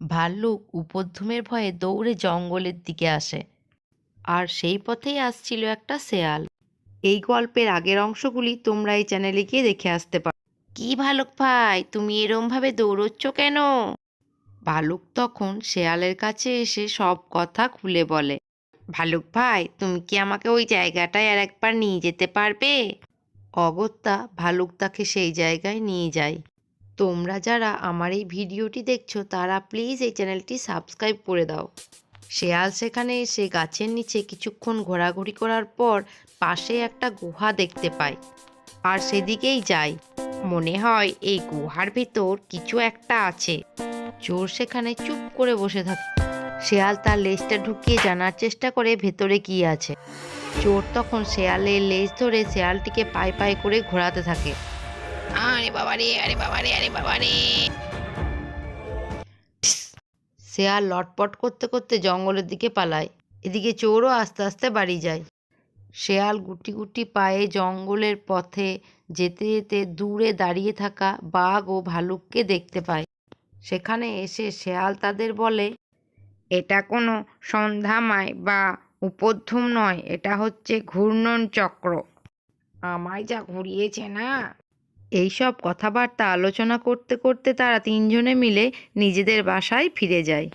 ভাল্লুক উপদ্রুমের ভয়ে দৌড়ে জঙ্গলের দিকে আসে, আর সেই পথেই আসছিল একটা শেয়াল। এই গল্পের আগের অংশগুলি তোমরা এই চ্যানেলে গিয়ে দেখে আসতে পারো। কি ভালুক ভাই, তুমি এরম ভাবে দৌড়চ্ছ কেন? ভালুক তখন শেয়ালের কাছে এসে সব কথা খুলে বলে। ভালুক ভাই, তুমি কি আমাকে ওই জায়গাটায় আর একবার নিয়ে যেতে পারবে? অগত্যা ভালুক তাকে সেই জায়গায় নিয়ে যায়। তোমরা যারা আমার এই ভিডিওটি দেখছো তারা প্লিজ এই চ্যানেলটি সাবস্ক্রাইব করে দাও। শেয়াল সেখানে এসে গাছের নিচে কিছুক্ষণ ঘোরাঘুরি করার পর পাশে একটা গুহা দেখতে পায়, আর সেদিকেই যায়। মনে হয় এই গুহার ভিতর কিছু একটা আছে। চোর সেখানে চুপ করে বসে থাকে। শেয়াল তার লেজটা ঢুকিয়ে জানার চেষ্টা করে ভেতরে কি আছে। চোর তখন শেয়ালের লেজ ধরে শেয়ালটিকে পায়ে পায়ে করে ঘোরাতে থাকে। আরে বাবারে, আরে বাবারে, আরে বাবারে! শেয়াল লটপট করতে করতে জঙ্গলের দিকে পালায়। এদিকে চোরও আস্তে আস্তে বাড়ি যায়। শেয়াল গুটি গুটি পায়ে জঙ্গলের পথে যেতে যেতে দূরে দাঁড়িয়ে থাকা বাঘ ও ভালুককে দেখতে পায়। সেখানে এসে শেয়াল তাদের বলে, এটা কোনো সন্ধ্যামায় বা উপদ্রব নয়, এটা হচ্ছে ঘূর্ণন চক্র। আমায় যা ঘুরিয়েছে না! এইসব কথাবার্তা আলোচনা করতে করতে তারা তিনজনে মিলে নিজেদের বাসায় ফিরে যায়।